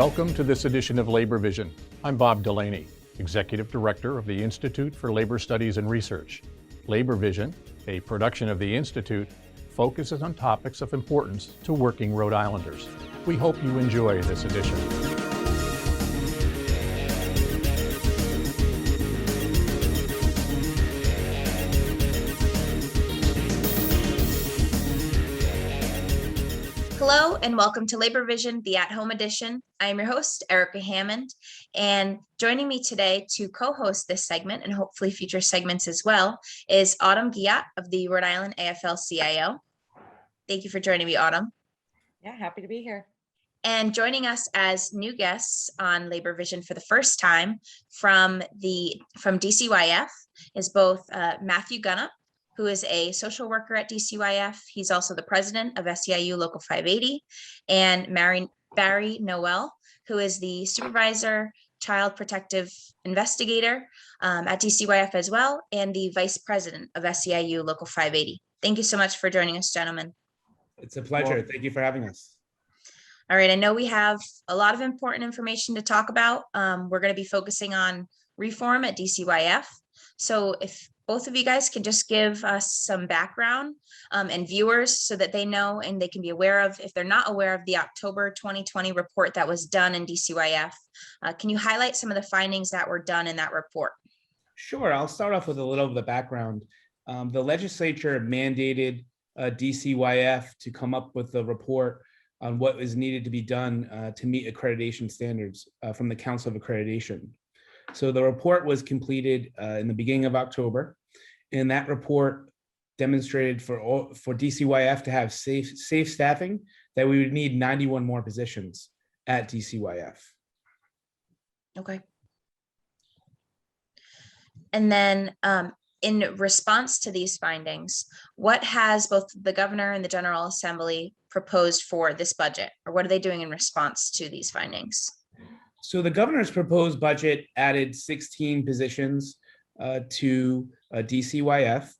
Welcome to this edition of Labor Vision. I'm Bob Delaney, Executive Director of the Institute for Labor Studies and Research. Labor Vision, a production of the Institute, focuses on topics of importance to working Rhode Islanders. We hope you enjoy this edition. Hello and welcome to Labor Vision, the at-home edition. I am your host, Erica Hammond, and joining me today to co-host this segment and hopefully future segments as well is Guillotte of the Rhode Island AFL-CIO. Thank you for joining me, Autumn. Yeah, happy to be here. And joining us as new guests on Labor Vision for the first time from DCYF is both Matthew Gunnip, who is a social worker at DCYF. He's also the president of SEIU Local 580, and Barry Noel, who is the supervisor, child protective investigator at DCYF as well, and the vice president of SEIU Local 580. Thank you so much for joining us, gentlemen. It's a pleasure. Thank you for having us. All right, I know we have a lot of important information to talk about. We're going to be focusing on reform at DCYF. So if both of you guys can just give us some background and viewers so that they know and they can be aware of, if they're not aware of the October 2020 report that was done in DCYF, can you highlight some of the findings that were done in that report? Sure. I'll start off with a little of the background. The legislature mandated DCYF to come up with a report on what is needed to be done to meet accreditation standards from the Council of Accreditation. So the report was completed in the beginning of October, and that report demonstrated for DCYF to have safe staffing that we would need 91 more positions at DCYF. Okay. And then in response to these findings, what has both the governor and the General Assembly proposed for this budget, or what are they doing in response to these findings? So the governor's proposed budget added 16 positions to DCYF.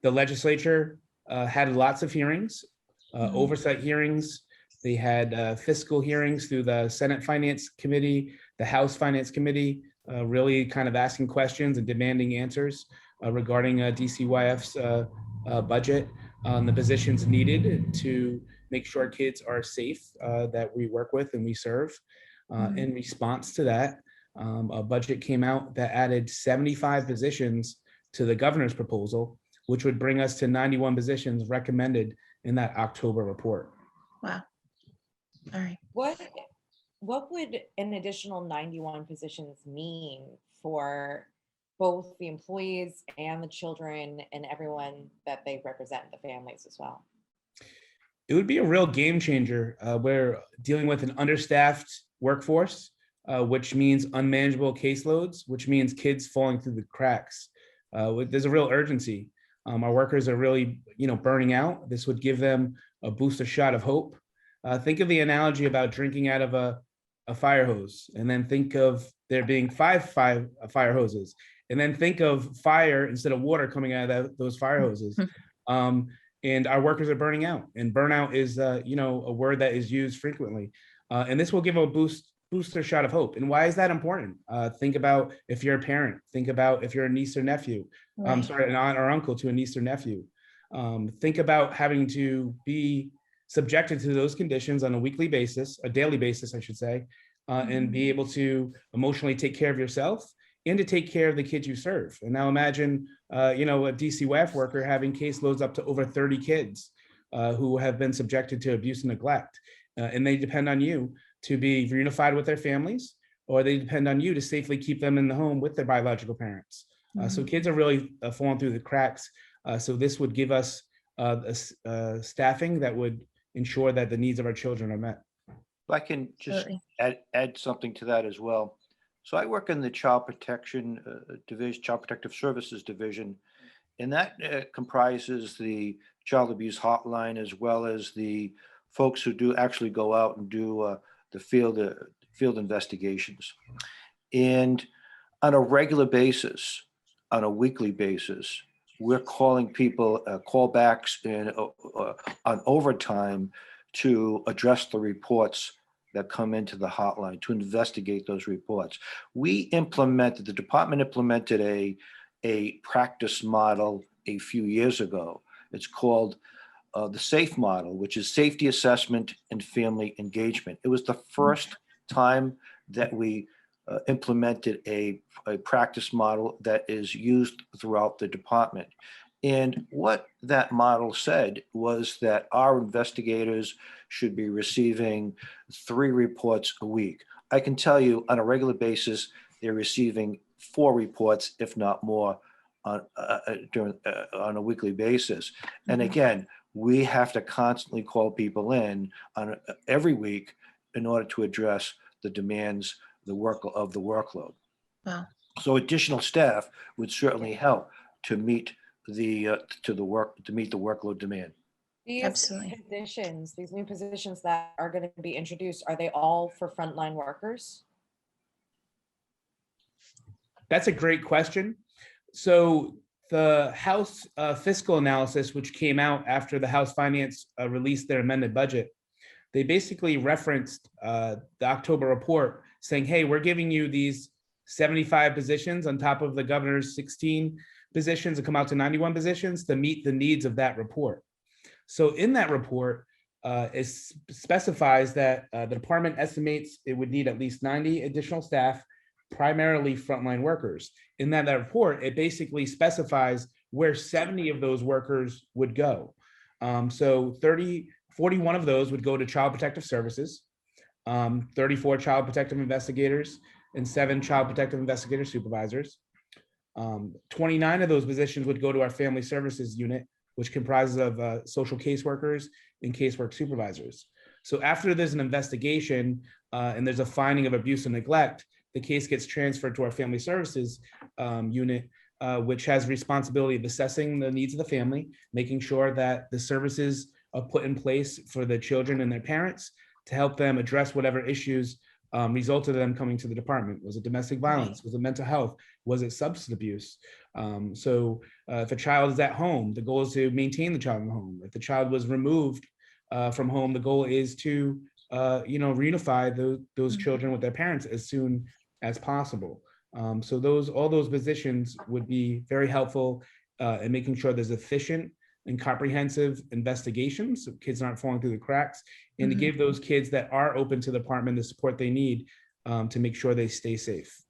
The legislature had lots of hearings, oversight hearings. They had fiscal hearings through the Senate Finance Committee, the House Finance Committee, really kind of asking questions and demanding answers regarding DCYF's budget on the positions needed to make sure kids are safe that we work with and we serve. In response to that, a budget came out that added 75 positions to the governor's proposal, which would bring us to 91 positions recommended in that October report. Wow. All right. What would an additional 91 positions mean for both the employees and the children and everyone that they represent, the families as well? It would be a real game changer. We're dealing with an understaffed workforce, which means unmanageable caseloads, which means kids falling through the cracks. There's a real urgency. Our workers are really, burning out. This would give them a booster shot of hope. Think of the analogy about drinking out of a fire hose, and then think of there being five fire hoses, and then think of fire instead of water coming out of those fire hoses. And our workers are burning out, and burnout is, a word that is used frequently. And this will give a booster shot of hope. And why is that important? Think about if you're a parent. Think about if you're a niece or nephew. Right. An aunt or uncle to a niece or nephew. Think about having to be subjected to those conditions on a weekly basis, a daily basis, I should say, and be able to emotionally take care of yourself and to take care of the kids you serve. And now imagine, a DCYF worker having caseloads up to over 30 kids who have been subjected to abuse and neglect. And they depend on you to be reunified with their families, or they depend on you to safely keep them in the home with their biological parents. So kids are really falling through the cracks. So this would give us staffing that would ensure that the needs of our children are met. If I can just add something to that as well. So I work in the Child Protection Division, Child Protective Services Division, and that comprises the Child Abuse Hotline as well as the folks who do actually go out and do the field investigations. And on a regular basis, on a weekly basis, we're calling people callbacks and on overtime to address the reports that come into the hotline to investigate those reports. The department implemented a practice model a few years ago. It's called the SAFE model, which is Safety Assessment and Family Engagement. It was the first time that we implemented a practice model that is used throughout the department. And what that model said was that our investigators should be receiving 3 reports a week. I can tell you on a regular basis, they're receiving 4 reports, if not more, on a weekly basis. And again, we have to constantly call people in on every week in order to address the demands, the workload. Wow. So additional staff would certainly help to meet the workload demand. These Absolutely. positions, these new positions that are going to be introduced, are they all for frontline workers? That's a great question. So the House fiscal analysis, which came out after the House Finance released their amended budget, they basically referenced the October report saying, hey, we're giving you these 75 positions on top of the governor's 16 positions to come out to 91 positions to meet the needs of that report. So in that report, it specifies that the department estimates it would need at least 90 additional staff, primarily frontline workers. In that report, it basically specifies where 70 of those workers would go. So 41 of those would go to Child Protective Services, 34 Child Protective Investigators, and 7 Child Protective Investigator Supervisors. 29 of those positions would go to our Family Services Unit, which comprises of social caseworkers and casework supervisors. So after there's an investigation and there's a finding of abuse and neglect, the case gets transferred to our Family Services Unit, which has responsibility of assessing the needs of the family, making sure that the services are put in place for the children and their parents to help them address whatever issues resulted in them coming to the department. Was it domestic violence? Was it mental health? Was it substance abuse? So if a child is at home, the goal is to maintain the child in the home. If the child was removed from home, the goal is to reunify those children with their parents as soon as possible. So all those positions would be very helpful in making sure there's efficient and comprehensive investigations so kids aren't falling through the cracks, and to give those kids that are open to the department the support they need to make sure they stay safe.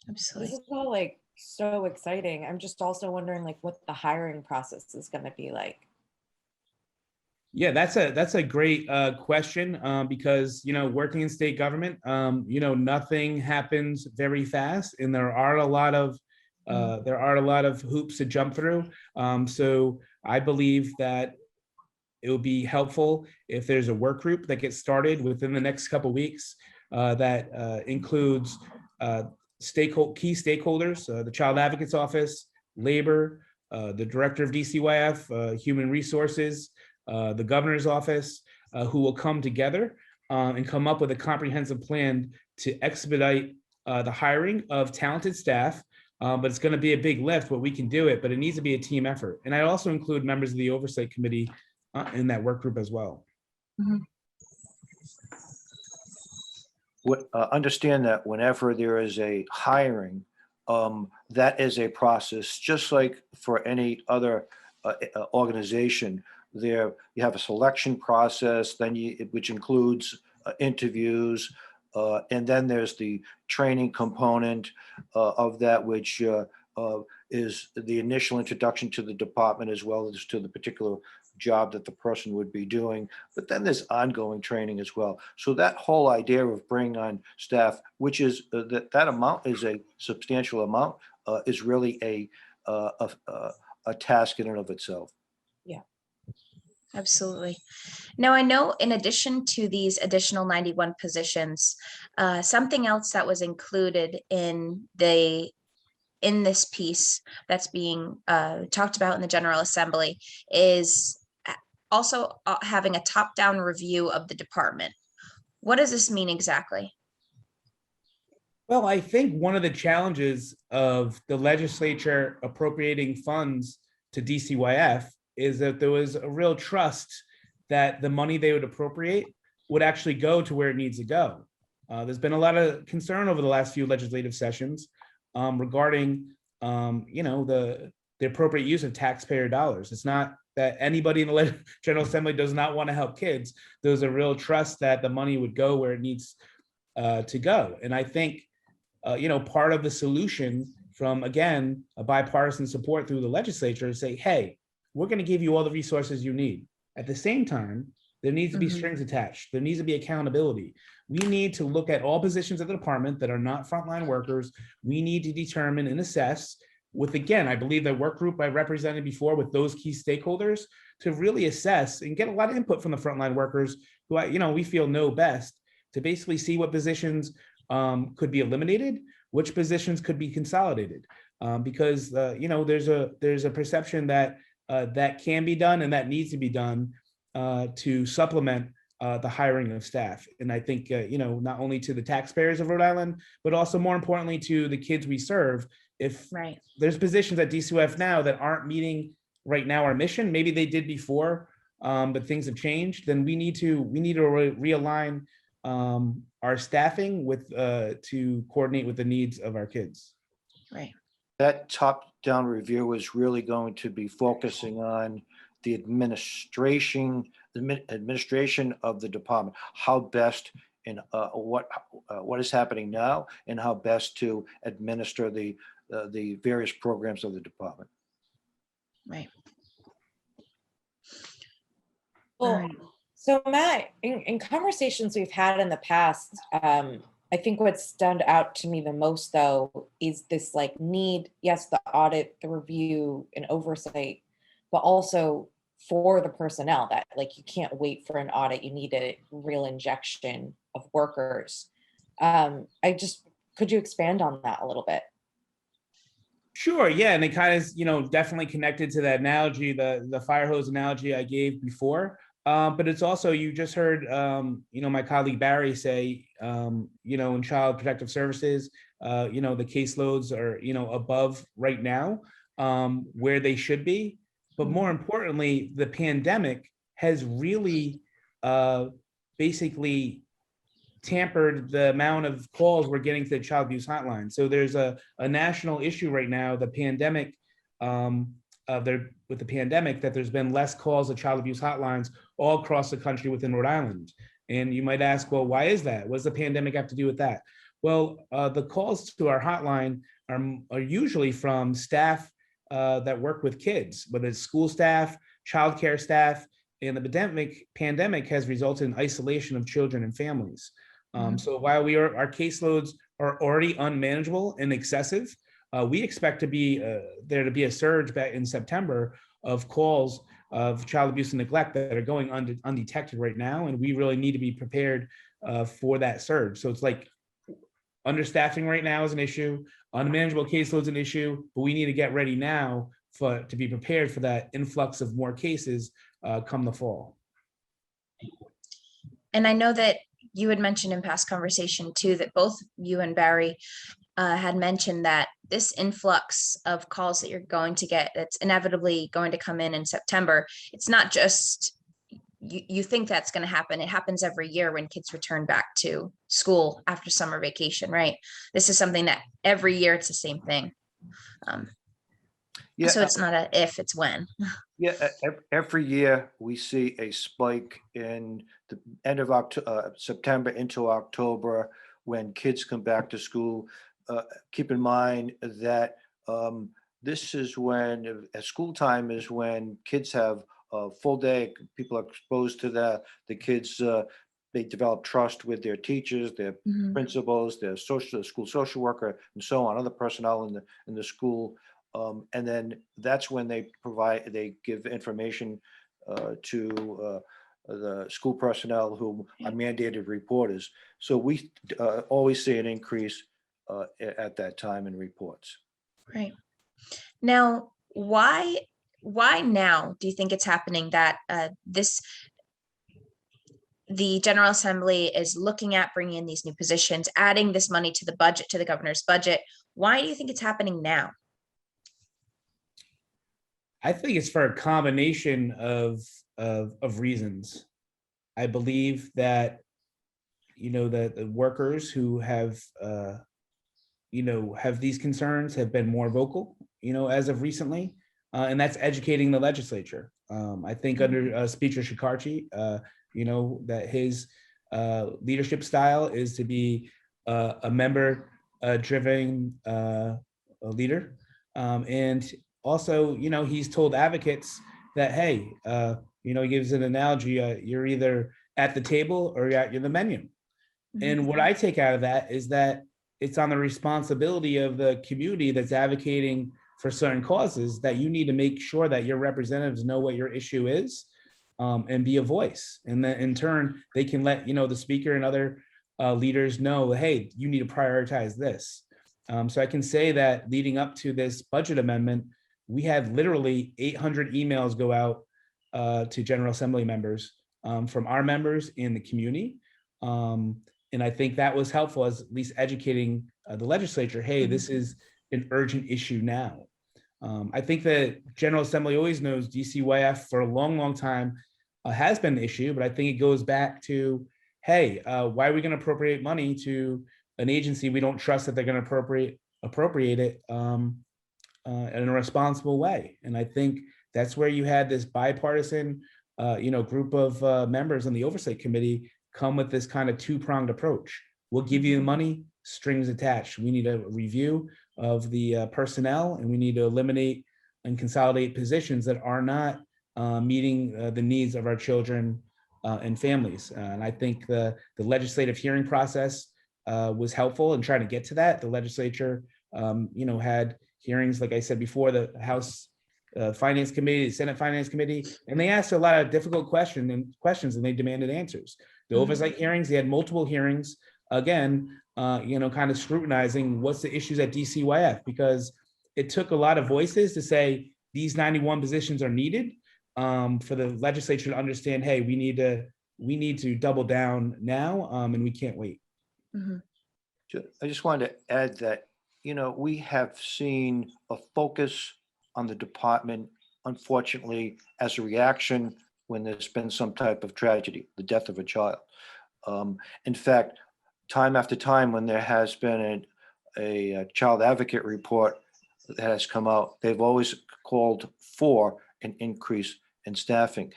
Absolutely. This is all like so exciting. I'm just also wondering like what the hiring process is going to be like. Yeah, that's a great question because working in state government, nothing happens very fast, and there are a lot of hoops to jump through. So I believe that it would be helpful if there's a work group that gets started within the next couple of weeks that includes key stakeholders, the Child Advocate's Office, Labor, the Director of DCYF, Human Resources, the Governor's Office, who will come together and come up with a comprehensive plan to expedite the hiring of talented staff. But it's going to be a big lift, but we can do it, but it needs to be a team effort. And I also include members of the Oversight Committee in that work group as well. Understand that whenever there is a hiring, that is a process, just like for any other organization. There you have a selection process, then which includes interviews, and then there's the training component of that, which is the initial introduction to the department as well as to the particular job that the person would be doing. But then there's ongoing training as well. So that whole idea of bringing on staff, which is that amount is a substantial amount, is really a task in and of itself. Yeah. Absolutely. Now, I know in addition to these additional 91 positions, something else that was included in this piece that's being talked about in the General Assembly is also having a top-down review of the department. What does this mean exactly? Well, I think one of the challenges of the legislature appropriating funds to DCYF is that there was a real trust that the money they would appropriate would actually go to where it needs to go. There's been a lot of concern over the last few legislative sessions regarding, the appropriate use of taxpayer dollars. It's not that anybody in the General Assembly does not want to help kids. There's a real trust that the money would go where it needs to go. And I think, part of the solution from, again, a bipartisan support through the legislature is say, hey, we're going to give you all the resources you need. At the same time, there needs to be strings attached. There needs to be accountability. We need to look at all positions of the department that are not frontline workers. We need to determine and assess with, again, I believe the work group I represented before with those key stakeholders to really assess and get a lot of input from the frontline workers who, we feel know best to basically see what positions could be eliminated, which positions could be consolidated. Because, there's a perception that that can be done and that needs to be done to supplement the hiring of staff. And I think, not only to the taxpayers of Rhode Island, but also more importantly to the kids we serve. If there's positions at DCYF now that aren't meeting right now our mission, maybe they did before, but things have changed, then we need to realign our staffing with to coordinate with the needs of our kids. Right. That top-down review is really going to be focusing on the administration of the department, how best and what is happening now, and how best to administer the various programs of the department. Right. Well, so Matt, in conversations we've had in the past, I think what stood out to me the most, though, is this need, yes, the audit, the review and oversight, but also for the personnel that you can't wait for an audit. You need a real injection of workers. Could you expand on that a little bit? Sure, yeah, and it kind of, definitely connected to that analogy, the fire hose analogy I gave before. But it's also, you just heard, my colleague Barry say, in Child Protective Services, the caseloads are, above right now where they should be. But more importantly, the pandemic has really basically tampered the amount of calls we're getting to the child abuse hotline. So there's a national issue right now, the pandemic, with the pandemic, that there's been less calls to child abuse hotlines all across the country within Rhode Island. And you might ask, well, why is that? What does the pandemic have to do with that? Well, the calls to our hotline are usually from staff that work with kids, whether it's school staff, childcare staff, and the pandemic has resulted in isolation of children and families. So while our caseloads are already unmanageable and excessive, we expect there to be a surge back in September of calls of child abuse and neglect that are going undetected right now, and we really need to be prepared for that surge. So it's understaffing right now is an issue, unmanageable caseloads an issue, but we need to get ready now to be prepared for that influx of more cases come the fall. And I know that you had mentioned in past conversation too, that both you and Barry had mentioned that this influx of calls that you're going to get, that's inevitably going to come in September. It's not just, you think that's going to happen. It happens every year when kids return back to school after summer vacation, right? This is something that every year it's the same thing. So it's not a if, it's when. Yeah, every year we see a spike in the end of September into October when kids come back to school. Keep in mind that this is when, at school time is when kids have a full day. People are exposed to the kids. They develop trust with their teachers, their principals, their school social worker, and so on, other personnel in the school. And then that's when they give information to the school personnel who are mandated reporters. So we always see an increase at that time in reports. Right. Now, why now do you think it's happening that the General Assembly is looking at bringing in these new positions, adding this money to the budget, to the governor's budget? Why do you think it's happening now? I think it's for a combination of reasons. I believe that, the workers who have, have these concerns have been more vocal, as of recently, and that's educating the legislature. I think under Speaker Shikarchi, that his leadership style is to be a member driven leader. And also, he's told advocates that, hey, he gives an analogy, you're either at the table or you're the menu. And what I take out of that is that it's on the responsibility of the community that's advocating for certain causes that you need to make sure that your representatives know what your issue is, and be a voice. And then in turn, they can let, the speaker and other leaders know, hey, you need to prioritize this. So I can say that leading up to this budget amendment, we had literally 800 emails go out to General Assembly members from our members in the community. And I think that was helpful as at least educating the legislature, hey, this is an urgent issue now. I think that General Assembly always knows DCYF for a long, long time has been an issue, but I think it goes back to, hey, why are we going to appropriate money to an agency we don't trust that they're going to appropriate it in a responsible way? And I think that's where you had this bipartisan, group of members on the Oversight Committee come with this kind of two-pronged approach. We'll give you the money, strings attached. We need a review of the personnel, and we need to eliminate and consolidate positions that are not meeting the needs of our children and families. And I think the legislative hearing process was helpful in trying to get to that. The legislature, had hearings, like I said before, the House Finance Committee, the Senate Finance Committee, and they asked a lot of difficult questions and they demanded answers. The oversight hearings, they had multiple hearings, again, kind of scrutinizing what's the issues at DCYF, because it took a lot of voices to say these 91 positions are needed, for the legislature to understand, hey, we need to double down now, and we can't wait. I just wanted to add that, we have seen a focus on the department, unfortunately, as a reaction when there's been some type of tragedy, the death of a child. In fact, time after time, when there has been a child advocate report that has come out, they've always called for an increase in staffing.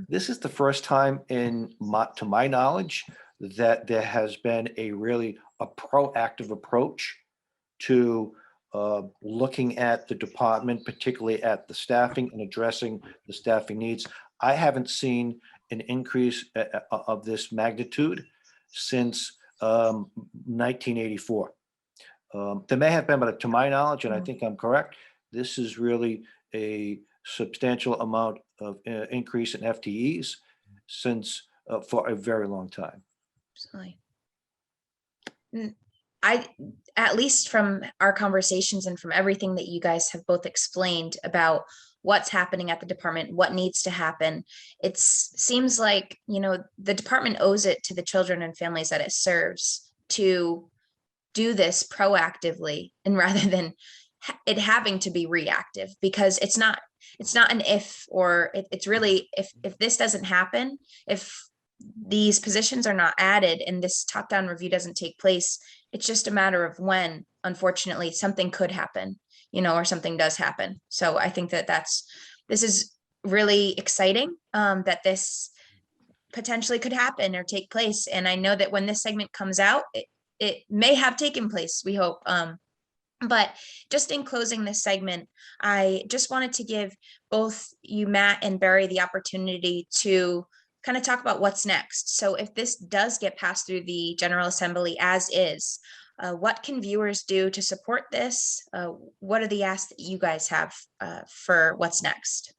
This is the first time to my knowledge, that there has been a proactive approach to looking at the department, particularly at the staffing and addressing the staffing needs. I haven't seen an increase of this magnitude since 1984. There may have been, but to my knowledge, and I think I'm correct, this is really a substantial amount of increase in FTEs since for a very long time. Absolutely. At least from our conversations and from everything that you guys have both explained about what's happening at the department, what needs to happen, it seems like, the department owes it to the children and families that it serves to do this proactively, and rather than it having to be reactive, because it's not an if, or it's really, if this doesn't happen, if these positions are not added and this top-down review doesn't take place, it's just a matter of when, unfortunately, something could happen, or something does happen. So I think that this is really exciting, that this potentially could happen or take place. And I know that when this segment comes out, it may have taken place, we hope. But just in closing this segment, I just wanted to give both you, Matt and Barry, the opportunity to kind of talk about what's next. So if this does get passed through the General Assembly as is, what can viewers do to support this? What are the asks that you guys have for what's next?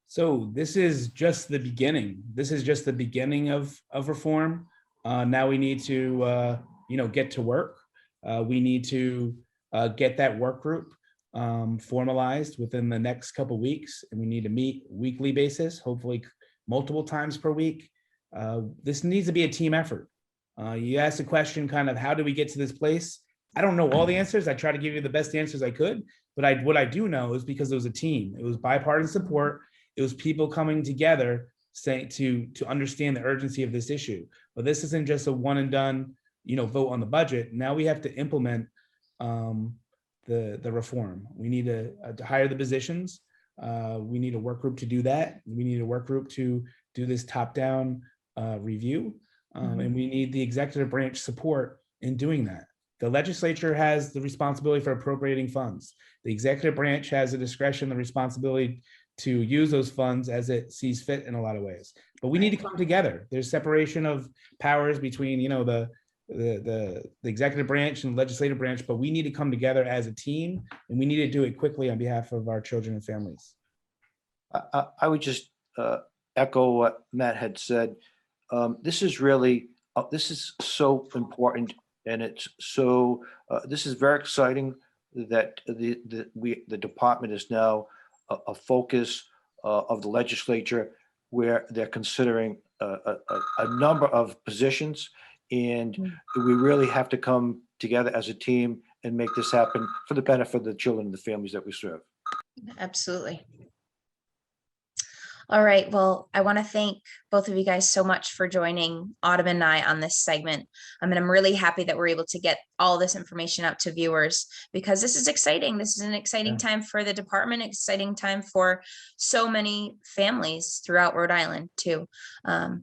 So this is just the beginning. This is just the beginning of reform. Now we need to, get to work. We need to get that work group formalized within the next couple of weeks, and we need to meet weekly basis, hopefully multiple times per week. This needs to be a team effort. You asked the question, kind of, how do we get to this place? I don't know all the answers. I try to give you the best answers I could, but what I do know is because it was a team. It was bipartisan support. It was people coming together saying to understand the urgency of this issue. But this isn't just a one and done, vote on the budget. Now we have to implement the reform. We need to hire the positions. We need a work group to do that. We need a work group to do this top-down review. And we need the executive branch support in doing that. The legislature has the responsibility for appropriating funds. The executive branch has the discretion, the responsibility to use those funds as it sees fit in a lot of ways. But we need to come together. There's separation of powers between, the executive branch and legislative branch, but we need to come together as a team, and we need to do it quickly on behalf of our children and families. I would just echo what Matt had said. This is really, this is so important, and it's so, this is very exciting that the department is now a focus of the legislature, where they're considering a number of positions, and we really have to come together as a team and make this happen for the benefit of the children and the families that we serve. Absolutely. All right. Well, I want to thank both of you guys so much for joining Autumn and I on this segment. I'm really happy that we're able to get all this information out to viewers, because this is exciting. This is an exciting time for the department, exciting time for so many families throughout Rhode Island too.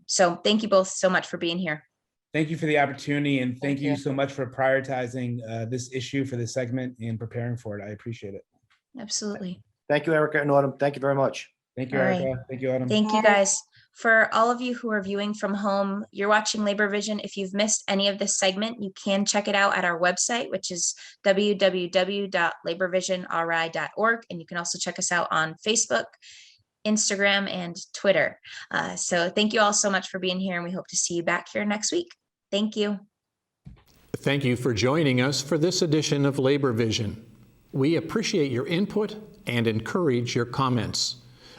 So thank you both so much for being here. Thank you for the opportunity, and thank you so much for prioritizing this issue for this segment and preparing for it. I appreciate it. Absolutely. Thank you, Erica and Autumn. Thank you very much. Thank you, All Erica. right. Thank you, Autumn. Thank you guys. For all of you who are viewing from home, you're watching Labor Vision. If you've missed any of this segment, you can check it out at our website, which is www.laborvisionri.org. And you can also check us out on Facebook, Instagram, and Twitter. So thank you all so much for being here, and we hope to see you back here next week. Thank you. Thank you for joining us for this edition of Labor Vision. We appreciate your input and encourage your comments.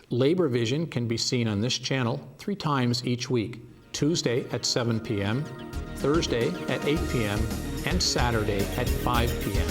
Labor Vision can be seen on this channel 3 times each week: Tuesday at 7 p.m., Thursday at 8 p.m., and Saturday at 5 p.m.